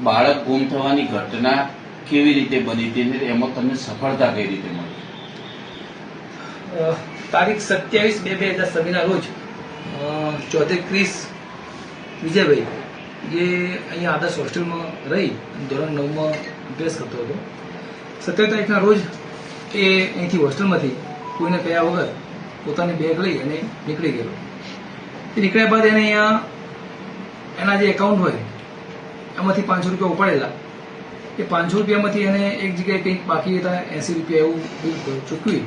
બાળક ગુમ થવાની ઘટના કેવી રીતે બની હતી અને એમાં તમને સફળતા કઈ રીતે મળી? તારીખ 27/2/2026 રોજ ચૌધરી ક્રિસ વિજયભાઈ, જે અહીંયા આદર્શ હોસ્ટેલમાં રહી ધોરણ 9માં અભ્યાસ કરતો હતો, 17 તારીખના રોજ એ અહીંથી હોસ્ટેલમાંથી કોઈને કહ્યા વગર પોતાની બેગ લઈ અને નીકળી ગયેલો. એ નીકળ્યા બાદ એને અહીંયા એના જે એકાઉન્ટ હોય એમાંથી 500 રૂપિયા ઉપાડેલા. એ 500 રૂપિયામાંથી એને એક જગ્યાએ કંઈક બાકી હતા 80 રૂપિયા એવું બિલ ચૂકવી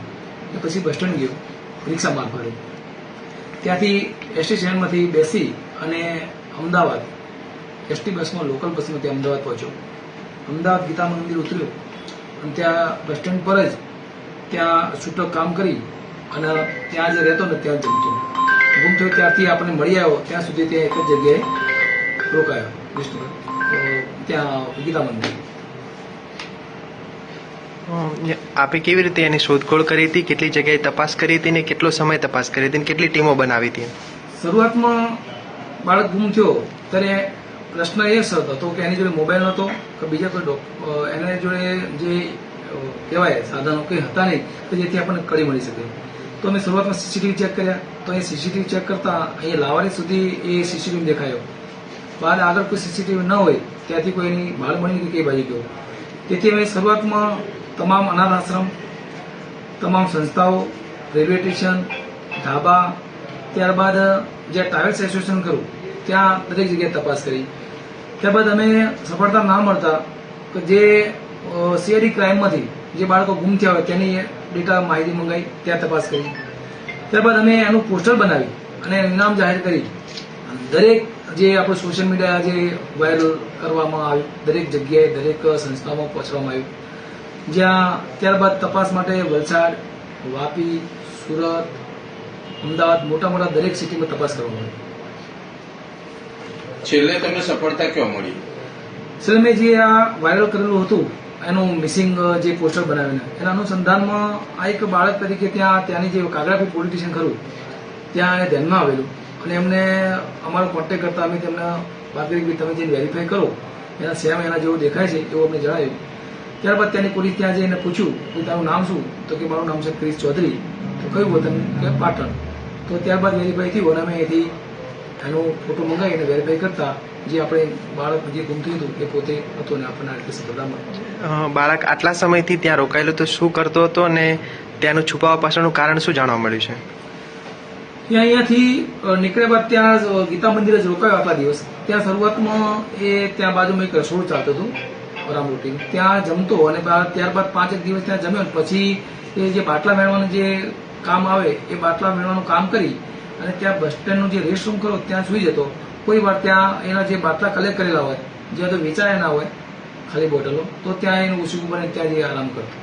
પછી બસ સ્ટેન્ડ ગયો રિક્ષા મારફતે. ત્યાંથી એસટી સ્ટેન્ડમાંથી બેસી અને અમદાવાદ એસટી બસમાં લોકલ બસમાં ત્યાં અમદાવાદ પહોંચ્યો. અમદાવાદ ગીતા મંદિર ઉતર્યો અને ત્યાં બસ સ્ટેન્ડ પર જ ત્યાં છૂટક કામ કરી અને ત્યાં જે રહેતો ને ત્યાં જમતો. ગુમ થયો ત્યારથી આપણને મળી આવ્યો ત્યાં સુધી ત્યાં એક જ જગ્યાએ રોકાયો ત્યાં ગીતા મંદિર. આપે કેવી રીતે એની શોધખોળ કરી હતી, કેટલી જગ્યાએ તપાસ કરી હતી ને કેટલો સમય તપાસ કરી હતી, કેટલી ટીમો બનાવી હતી? શરૂઆતમાં બાળક ગુમ થયો ત્યારે પ્રશ્ન એ હતો કે એની જોડે મોબાઈલ નહોતો કે બીજા કોઈ એને જોડે જે કહેવાય સાધનો કંઈ હતા નહીં કે જેથી આપણને કડી મળી શકે. તો અમે શરૂઆતમાં સીસીટીવી ચેક કર્યા. તો એ સીસીટીવી ચેક કરતા અહીંયા લાવારી સુધી એ સીસીટીવી દેખાયો. બહાર આગળ કોઈ સીસીટીવી ન હોય ત્યાંથી કોઈ એની ભાળ મળી કઈ બાજુ ગયો. તેથી અમે શરૂઆતમાં તમામ અનાથ આશ્રમ, તમામ સંસ્થાઓ, રેલવે સ્ટેશન, ધાબા, ત્યારબાદ જે ટ્રાવેલ્સ એસોસિએશન કરું ત્યાં દરેક જગ્યાએ તપાસ કરી. ત્યારબાદ અમે સફળતા ના મળતા કે જે સીઆઈડી ક્રાઇમમાંથી જે બાળકો ગુમ થયા હોય તેની ડેટા માહિતી મંગાવી ત્યાં તપાસ કરી. ત્યારબાદ અમે એનું પોસ્ટર બનાવી અને ઇનામ જાહેર કરી. દરેક જે આપણું સોશિયલ મીડિયા જે વાયરલ કરવામાં આવ્યું, દરેક જગ્યાએ દરેક સંસ્થામાં પહોંચવામાં આવ્યું. જ્યાં ત્યારબાદ તપાસ માટે વલસાડ, વાપી, સુરત, અમદાવાદ મોટા મોટા દરેક સિટીમાં તપાસ કરવામાં આવી. છેલ્લે તમને સફળતા ક્યાં મળી? છેલ્લે મેં જે આ વાયરલ કરેલું હતું એનું મિસિંગ જે પોસ્ટર બનાવીને એના અનુસંધાનમાં આ એક બાળક તરીકે ત્યાંની જે કાગડાપીર પોલીસ સ્ટેશન ખરું ત્યાં એ ધ્યાનમાં આવેલું અને એમને અમારો કોન્ટેક્ટ કરતા અમે તેમને વાત કરી કે તમે જે વેરીફાઈ કરો એના સેમ એના જેવો દેખાય છે એવું અમને જણાવ્યું. ત્યારબાદ ત્યાંની પોલીસ ત્યાં જઈને પૂછ્યું કે તારું નામ શું? તો કે મારું નામ છે ક્રિસ ચૌધરી. તો કયું વતન? કે પાટણ. તો ત્યારબાદ વેરીફાઈ થયું અને અમે અહીંથી એનો ફોટો મંગાવીને વેરીફાઈ કરતા જે આપણે બાળક જે ગુમ થયું હતું એ પોતે હતો ને આપણને આ રીતે સફળતા મળી. બાળક આટલા સમયથી ત્યાં રોકાયેલો તો શું કરતો હતો અને ત્યાંનું છુપાવવા પાછળનું કારણ શું જાણવા મળ્યું છે? અહીંયાથી નીકળ્યા બાદ ત્યાં ગીતા મંદિરે જ રોકાયો આટલા દિવસ. ત્યાં શરૂઆતમાં એ ત્યાં બાજુમાં એક રસોડું ચાલતું હતું રામ રોટી, ત્યાં જમતો અને ત્યારબાદ 5 દિવસ ત્યાં જમ્યો. પછી એ જે બાટલા મેળવાનું જે કામ આવે એ બાટલા મેળવાનું કામ કરી અને ત્યાં બસ સ્ટેન્ડનું જે રેસ્ટ રૂમ કરો ત્યાં સુઈ જતો. કોઈ વાર ત્યાં એના જે બાટલા કલેક્ટ કરેલા હોય જ્યાં તો વેચાયા ના હોય ખાલી બોટલો, તો ત્યાં એનું ઉસુકું બને ત્યાં જે આરામ કરતો.